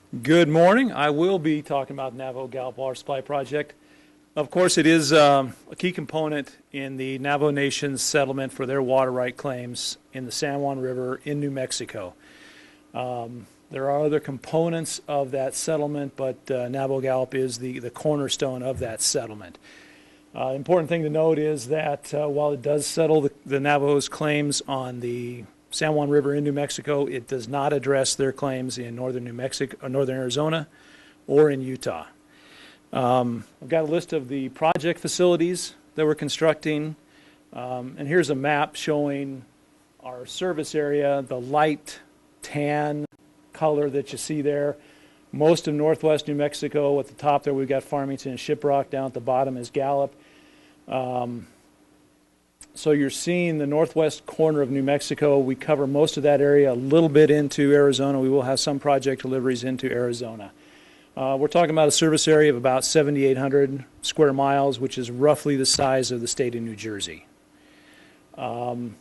Good morning. I will be talking about Navajo Gallup Water Supply Project. Of course, it is a key component in the Navajo Nation's settlement for their water right claims in the San Juan River in New Mexico. There are other components of that settlement, but Navajo Gallup is the cornerstone of that settlement. The important thing to note is that while it does settle the Navajo's claims on the San Juan River in New Mexico, it does not address their claims in northern New Mexico, northern Arizona, or in Utah. I've got a list of the project facilities that we're constructing, and here's a map showing our service area, the light tan color that you see there. Most of northwest New Mexico. At the top there we've got Farmington and Shiprock. Down at the bottom is Gallup. So you're seeing the northwest corner of New Mexico. We cover most of that area, a little bit into Arizona. We will have some project deliveries into Arizona. We're talking about a service area of about 7,800 square miles, which is roughly the size of the state of New Jersey. Pipelines,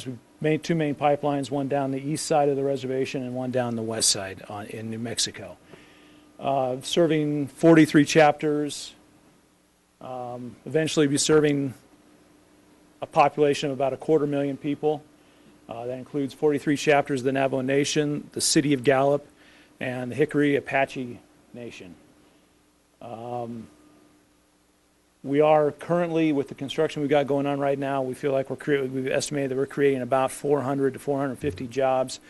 we made two main pipelines, one down the east side of the reservation and one down the west side in New Mexico. Serving 43 chapters, eventually be serving a population of about 250,000 people. That includes 43 chapters of the Navajo Nation, the city of Gallup, and the Hickory Apache Nation. We are currently, with the construction we've got going on right now, we feel like we've estimated that we're creating about 400 to 450 jobs.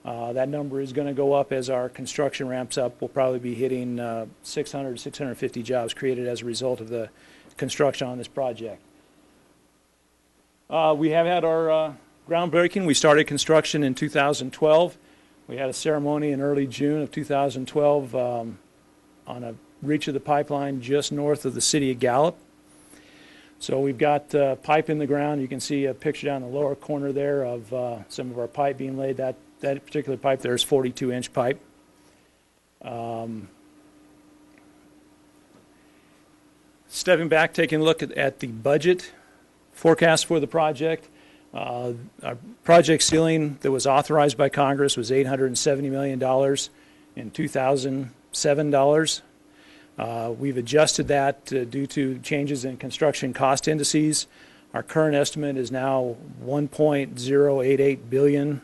That number is going to go up as our construction ramps up. We'll probably be hitting 600 to 650 jobs created as a result of the construction on this project. We have had our groundbreaking. We started construction in 2012. We had a ceremony in early June of 2012 on a reach of the pipeline just north of the city of Gallup. So we've got pipe in the ground. You can see a picture down in the lower corner there of some of our pipe being laid. That particular pipe there is 42-inch pipe. Stepping back, taking a look at the budget forecast for the project. Our project ceiling that was authorized by Congress was $870 million in 2007 dollars. We've adjusted that due to changes in construction cost indices. Our current estimate is now $1.088 billion.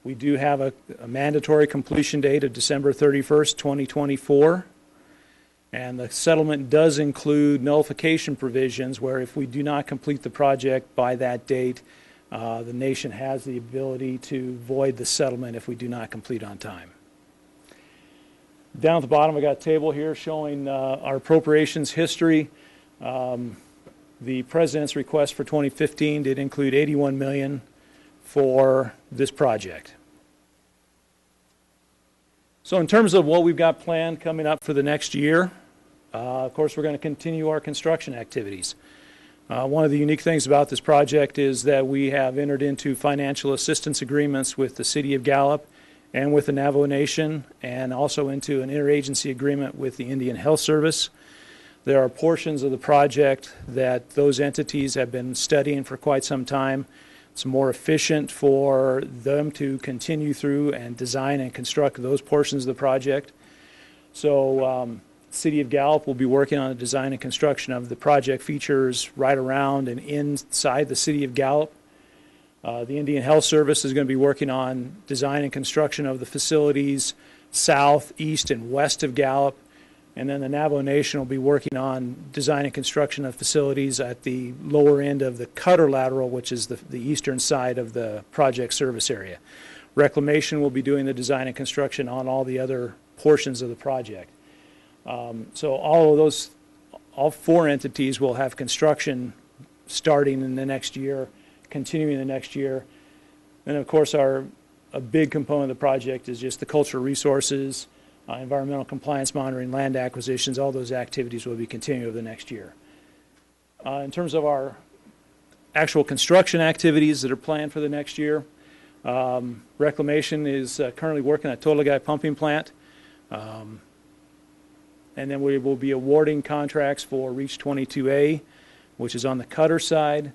We do have a mandatory completion date of December 31st, 2024. And the settlement does include nullification provisions where if we do not complete the project by that date, the nation has the ability to void the settlement if we do not complete on time. Down at the bottom, I've got a table here showing our appropriations history. The President's request for 2015 did include $81 million for this project. So in terms of what we've got planned coming up for the next year, of course, we're going to continue our construction activities. One of the unique things about this project is that we have entered into financial assistance agreements with the City of Gallup and with the Navajo Nation, and also into an interagency agreement with the Indian Health Service. There are portions of the project that those entities have been studying for quite some time. It's more efficient for them to continue through and design and construct those portions of the project. So City of Gallup will be working on the design and construction of the project features right around and inside the City of Gallup. The Indian Health Service is going to be working on design and construction of the facilities south, east, and west of Gallup. And then the Navajo Nation will be working on design and construction of facilities at the lower end of the Cutter lateral, which is the eastern side of the project service area. Reclamation will be doing the design and construction on all the other portions of the project. So all four entities will have construction starting in the next year, continuing the next year. And of course, a big component of the project is just the cultural resources, environmental compliance monitoring, land acquisitions. All those activities will be continuing over the next year. In terms of our actual construction activities that are planned for the next year, Reclamation is currently working at Tolagai pumping plant. And then we will be awarding contracts for Reach 22A, which is on the Cutter side,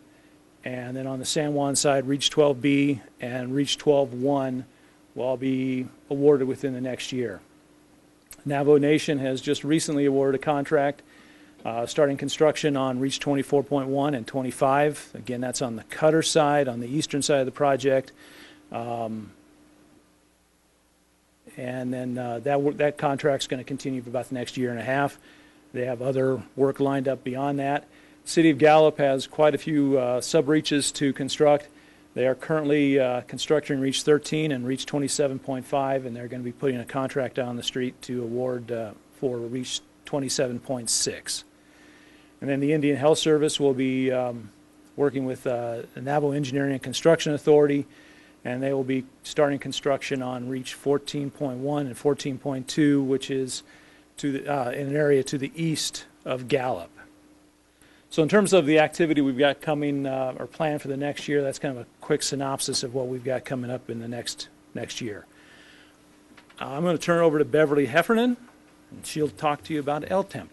and then on the San Juan side, Reach 12B and Reach 12-1 will all be awarded within the next year. Navajo Nation has just recently awarded a contract starting construction on Reach 24.1 and 25. Again, that's on the cutter side, on the eastern side of the project. And then that contract's going to continue for about the next year and a half. They have other work lined up beyond that. City of Gallup has quite a few sub-reaches to construct. They are currently constructing Reach 13 and Reach 27.5, and they're going to be putting a contract on the street to award for Reach 27.6. And then the Indian Health Service will be working with the Navajo Engineering and Construction Authority, and they will be starting construction on Reach 14.1 and 14.2, which is to the, in an area to the east of Gallup. So in terms of the activity we've got coming or planned for the next year, that's kind of a quick synopsis of what we've got coming up in the next year. I'm going to turn it over to Beverly Heffernan, and she'll talk to you about LTEMP.